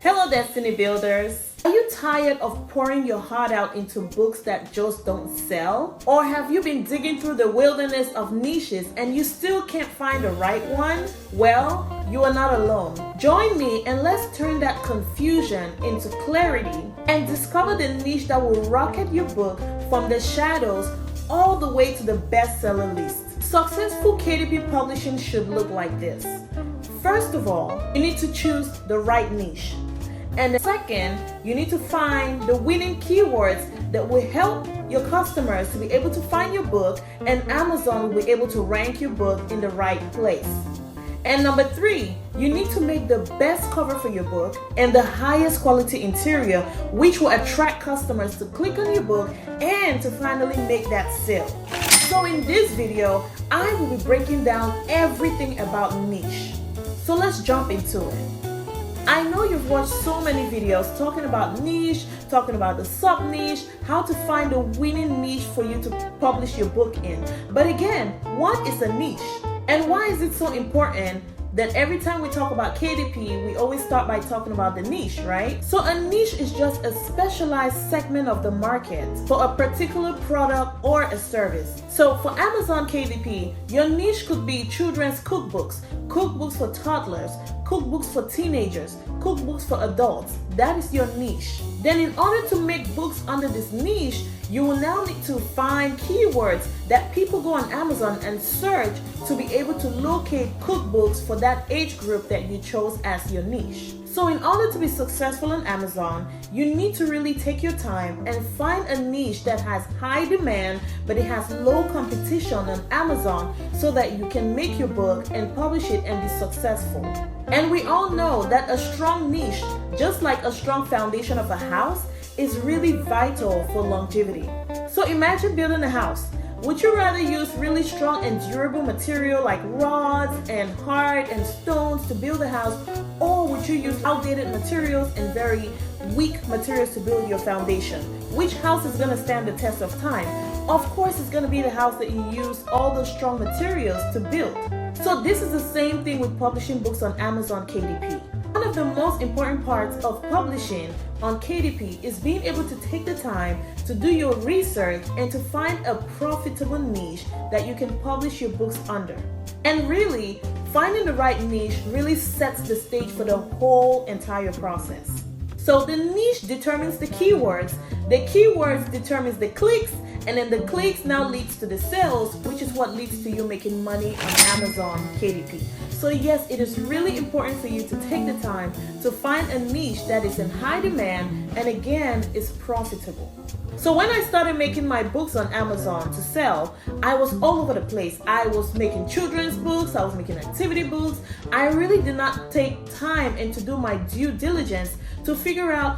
Hello, Destiny Builders. Are you tired of pouring your heart out into books that just don't sell? Or have you been digging through the wilderness of niches and you still can't find the right one? Well, you are not alone. Join me and let's turn that confusion into clarity and discover the niche that will rocket your book from the shadows all the way to the bestseller list. Successful KDP publishing should look like this. First of all, you need to choose the right niche. And second, you need to find the winning keywords that will help your customers to be able to find your book, and Amazon will be able to rank your book in the right place. And number three, you need to make the best cover for your book and the highest quality interior, which will attract customers to click on your book and to finally make that sale. So in this video, I will be breaking down everything about niche. So let's jump into it. I know you've watched so many videos talking about niche, talking about the sub niche, how to find a winning niche for you to publish your book in. But again, what is a niche? And why is it so important that every time we talk about KDP, we always start by talking about the niche, right? So a niche is just a specialized segment of the market for a particular product or a service. So for Amazon KDP, your niche could be children's cookbooks, cookbooks for toddlers, cookbooks for teenagers, cookbooks for adults. That is your niche. Then in order to make books under this niche, you will now need to find keywords that people go on Amazon and search to be able to locate cookbooks for that age group that you chose as your niche. So in order to be successful on Amazon, you need to really take your time and find a niche that has high demand, but it has low competition on Amazon so that you can make your book and publish it and be successful. And we all know that a strong niche, just like a strong foundation of a house, is really vital for longevity. So imagine building a house. Would you rather use really strong and durable material like rods and hard and stones to build a house, or would you use outdated materials and very weak materials to build your foundation? Which house is going to stand the test of time? Of course, it's going to be the house that you use all those strong materials to build. So this is the same thing with publishing books on Amazon KDP. One of the most important parts of publishing on KDP is being able to take the time to do your research and to find a profitable niche that you can publish your books under. And really, finding the right niche really sets the stage for the whole entire process. So the niche determines the keywords determines the clicks, and then the clicks now leads to the sales, which is what leads to you making money on Amazon KDP. So yes, it is really important for you to take the time to find a niche that is in high demand and again is profitable. So when I started making my books on Amazon to sell, I was all over the place. I was making children's books, I was making activity books. I really did not take time and to do my due diligence to figure out,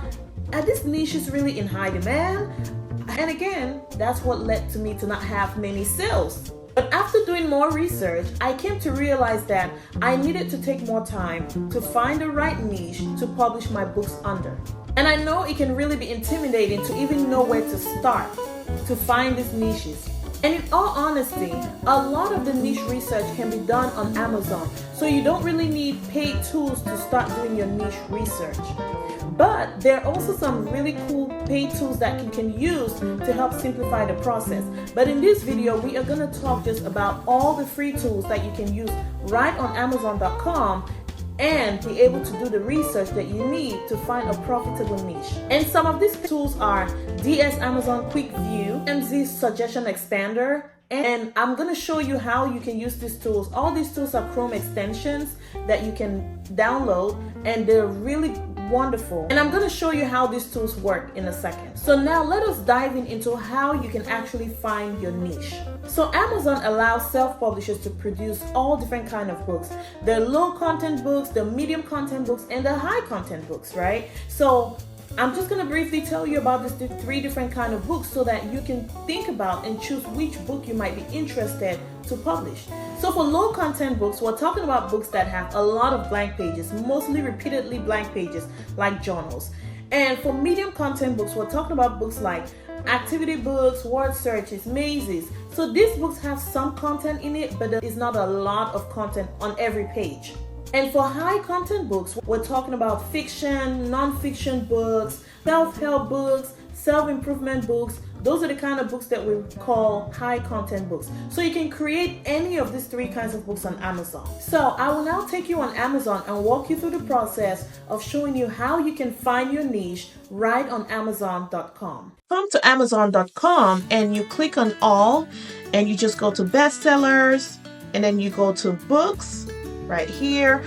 are these niches really in high demand? And again, that's what led to me to not have many sales. But after doing more research, I came to realize that I needed to take more time to find the right niche to publish my books under. And I know it can really be intimidating to even know where to start to find these niches. And in all honesty, a lot of the niche research can be done on Amazon, so you don't really need paid tools to start doing your niche research. But there are also some really cool paid tools that you can use to help simplify the process. But in this video, we are going to talk just about all the free tools that you can use right on Amazon.com and be able to do the research that you need to find a profitable niche. And some of these tools are DS Amazon Quick View, MZ Suggestion Expander, and I'm going to show you how you can use these tools. All these tools are Chrome extensions that you can download, and they're really wonderful. And I'm going to show you how these tools work in a second. So now let us dive into how you can actually find your niche. So Amazon allows self-publishers to produce all different kind of books. The low content books, the medium content books, and the high content books, right? So I'm just going to briefly tell you about these three different kind of books so that you can think about and choose which book you might be interested to publish. So for low content books, we're talking about books that have a lot of blank pages, mostly repeatedly blank pages, like journals. And for medium content books, we're talking about books like activity books, word searches, mazes. So these books have some content in it, but there is not a lot of content on every page. And for high content books, we're talking about fiction, non-fiction books, self-help books, self-improvement books. Those are the kind of books that we call high content books. So you can create any of these three kinds of books on Amazon. So I will now take you on Amazon and walk you through the process of showing you how you can find your niche right on Amazon.com. Come to Amazon.com and you click on all and you just go to bestsellers and then you go to books right here.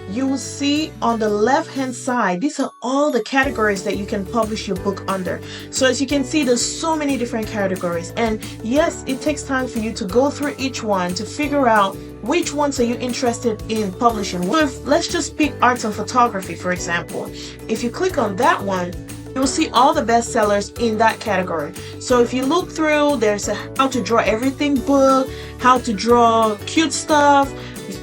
You will see on the left hand side, these are all the categories that you can publish your book under. So as you can see, there's so many different categories, and yes, it takes time for you to go through each one to figure out which ones are you interested in publishing. Let's just pick arts and photography, for example. If you click on that one, you'll see all the bestsellers in that category. So if you look through, there's a how to draw everything book, how to draw cute stuff.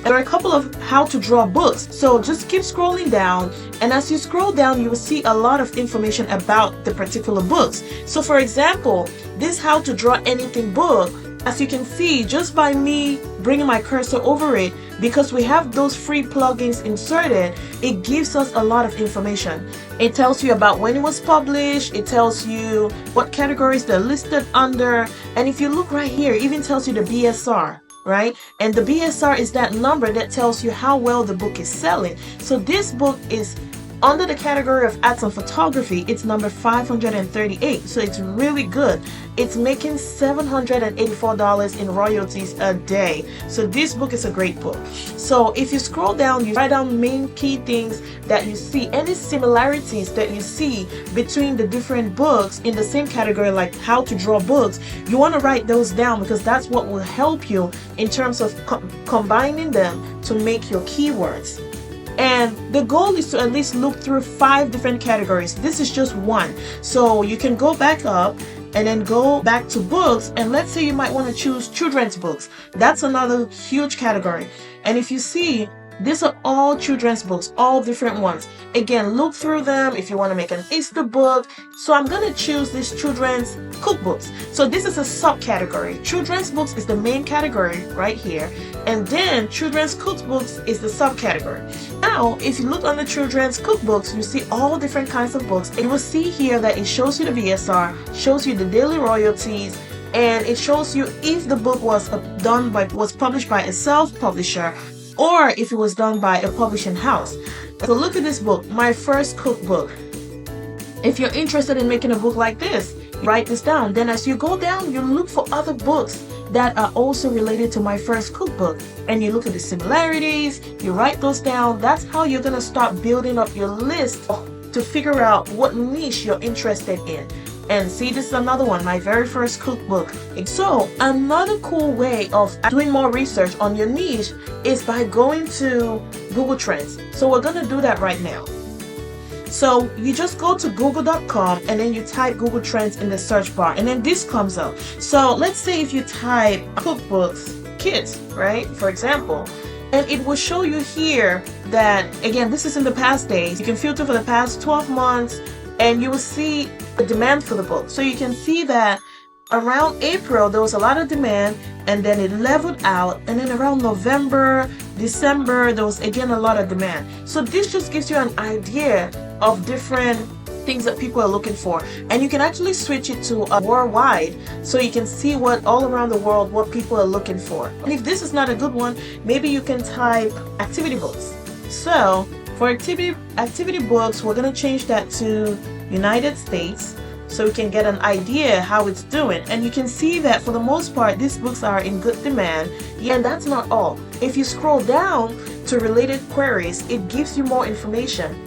There are a couple of how to draw books. So just keep scrolling down, and as you scroll down, you will see a lot of information about the particular books. So for example, this how to draw anything book, as you can see, just by me bringing my cursor over it, because we have those free plugins inserted, it gives us a lot of information. It tells you about when it was published, it tells you what categories they're listed under, and if you look right here, it even tells you the BSR. Right? And the BSR is that number that tells you how well the book is selling. So this book is under the category of arts and photography. It's number 538. So it's really good. It's making $784 in royalties a day. So this book is a great book. So if you scroll down, you write down main key things that you see, any similarities that you see between the different books in the same category, like how to draw books. You want to write those down because that's what will help you in terms of combining them to make your keywords. And the goal is to at least look through 5 different categories. This is just one. So you can go back up and then go back to books, and let's say you might want to choose children's books. That's another huge category. And if you see, these are all children's books, all different ones. Again, look through them if you want to make an Easter book. So I'm going to choose these children's cookbooks. So this is a subcategory. Children's books is the main category right here, and then children's cookbooks is the subcategory. Now, if you look under children's cookbooks, you see all different kinds of books. You will see here that it shows you the BSR, shows you the daily royalties, and it shows you if the book was published by a self-publisher or if it was done by a publishing house. So look at this book, My First Cookbook. If you're interested in making a book like this, write this down. Then as you go down, you look for other books that are also related to My First Cookbook, and you look at the similarities, you write those down. That's how you're going to start building up your list to figure out what niche you're interested in. And see, this is another one, My Very First Cookbook. So another cool way of doing more research on your niche is by going to Google Trends. So we're going to do that right now. So you just go to google.com and then you type Google Trends in the search bar, and then this comes up. So let's say if you type cookbooks kids, right, for example, and it will show you here that, again, this is in the past days. You can filter for the past 12 months and you will see the demand for the book. So you can see that around April there was a lot of demand, and then it leveled out, and then around November, December there was again a lot of demand. So this just gives you an idea of different things that people are looking for, and you can actually switch it to worldwide, so you can see what all around the world what people are looking for. And if this is not a good one, maybe you can type activity books. So for activity books, we're going to change that to United States, so we can get an idea how it's doing. And you can see that for the most part these books are in good demand. Yeah, and that's not all. If you scroll down to related queries, it gives you more information.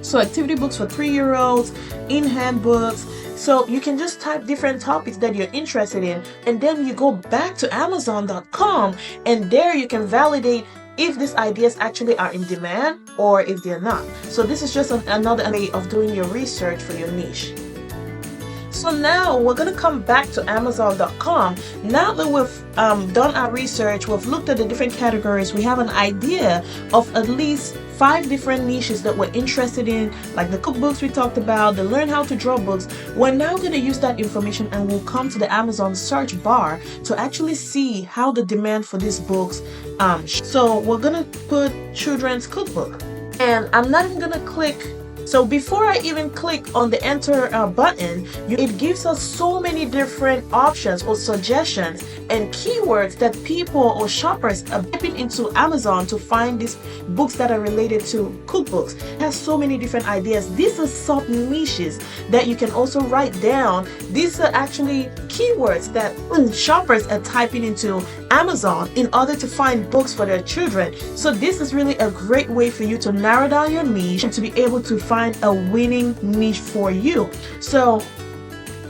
So activity books for 3-year-olds, in-hand books. So you can just type different topics that you're interested in, and then you go back to Amazon.com, and there you can validate if these ideas actually are in demand or if they're not. So this is just another way of doing your research for your niche. So now we're going to come back to Amazon.com. Now that we've done our research, we've looked at the different categories, we have an idea of at least 5 different niches that we're interested in, like the cookbooks we talked about, the learn how to draw books. We're now going to use that information and we'll come to the Amazon search bar to actually see how the demand for these books. So we're going to put children's cookbook, and I'm not even going to click. So before I even click on the enter button, it gives us so many different options or suggestions and keywords that people or shoppers are typing into Amazon to find these books that are related to cookbooks. It has so many different ideas. These are sub niches that you can also write down. These are actually keywords that shoppers are typing into Amazon in order to find books for their children. So this is really a great way for you to narrow down your niche and to be able to find a winning niche for you. So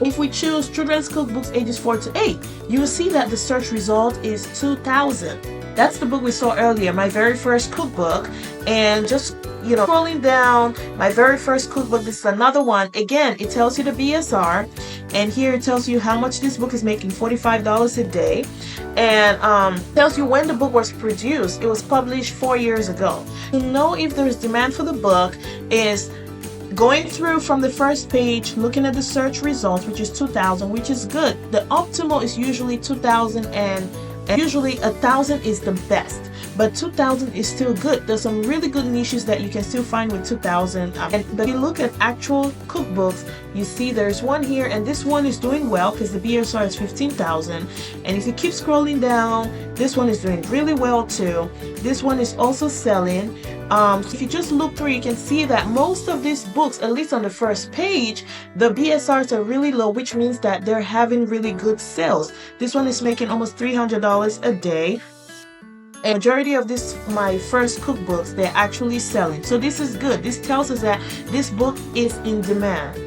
if we choose children's cookbooks ages 4 to 8, you will see that the search result is 2000. That's the book we saw earlier, my very first cookbook. And just scrolling down, my very first cookbook, this is another one. Again, it tells you the BSR, and here it tells you how much this book is making, $45 a day, and tells you when the book was produced. It was published 4 years ago. To know if there's demand for the book is going through from the first page, looking at the search results, which is 2000, which is good. The optimal is usually 2000, and usually 1000 is the best, but 2000 is still good. There's some really good niches that you can still find with 2000. But if you look at actual cookbooks, you see there's one here, and this one is doing well because the BSR is 15,000. And if you keep scrolling down, this one is doing really well too. This one is also selling. If you just look through, you can see that most of these books, at least on the first page, the BSRs are really low, which means that they're having really good sales. This one is making almost $300 a day. A majority of my first cookbooks, they're actually selling. So this is good. This tells us that this book is in demand.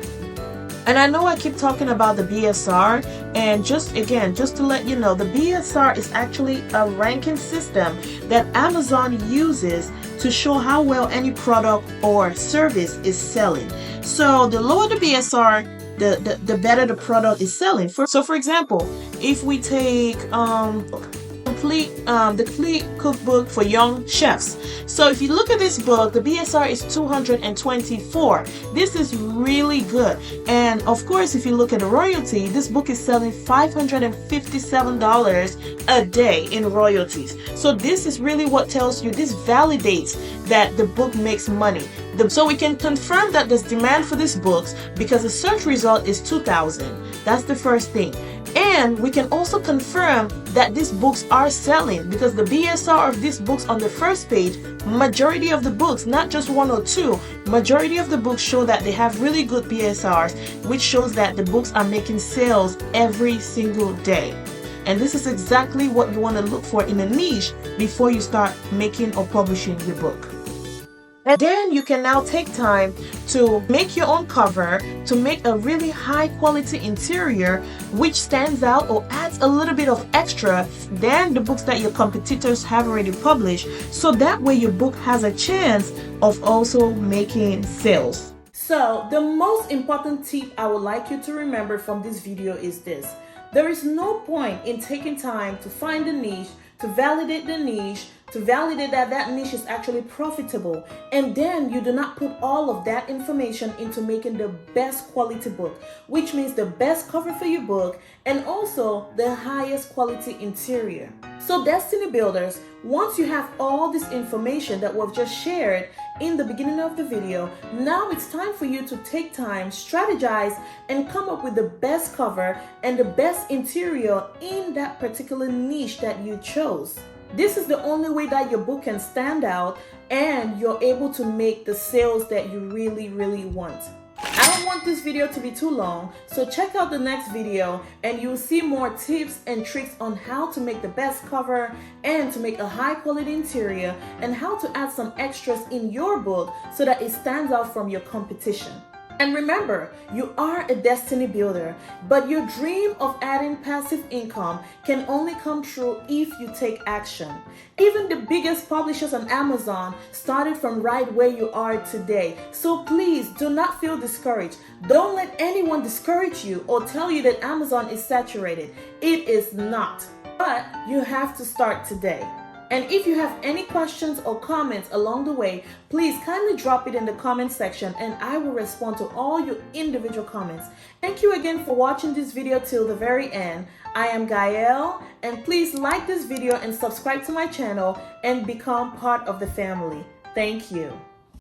And I know I keep talking about the BSR, and just to let you know, the BSR is actually a ranking system that Amazon uses to show how well any product or service is selling. So the lower the BSR, the better the product is selling. So for example, if we take the complete cookbook for young chefs. So if you look at this book, the BSR is 224. This is really good. And of course, if you look at the royalty, this book is selling $557 a day in royalties. So this is really what tells you, this validates that the book makes money. So we can confirm that there's demand for these books because the search result is 2000. That's the first thing. And we can also confirm that these books are selling because the BSR of these books on the first page, majority of the books, not just one or two, majority of the books show that they have really good BSRs, which shows that the books are making sales every single day. And this is exactly what you want to look for in a niche before you start making or publishing your book. And then you can now take time to make your own cover, to make a really high quality interior which stands out or adds a little bit of extra than the books that your competitors have already published, so that way your book has a chance of also making sales. So the most important tip I would like you to remember from this video is this: there is no point in taking time to find a niche, to validate the niche, to validate that that niche is actually profitable, and then you do not put all of that information into making the best quality book, which means the best cover for your book and also the highest quality interior. So Destiny Builders, once you have all this information that we've just shared in the beginning of the video, now it's time for you to take time, strategize, and come up with the best cover and the best interior in that particular niche that you chose. This is the only way that your book can stand out and you're able to make the sales that you really, really want. I don't want this video to be too long, so check out the next video and you'll see more tips and tricks on how to make the best cover and to make a high quality interior and how to add some extras in your book so that it stands out from your competition. And remember, you are a destiny builder, but your dream of adding passive income can only come true if you take action. Even the biggest publishers on Amazon started from right where you are today. So please do not feel discouraged. Don't let anyone discourage you or tell you that Amazon is saturated. It is not. But you have to start today. And if you have any questions or comments along the way, please kindly drop it in the comment section and I will respond to all your individual comments. Thank you again for watching this video till the very end. I am Gael, and please like this video and subscribe to my channel and become part of the family. Thank you.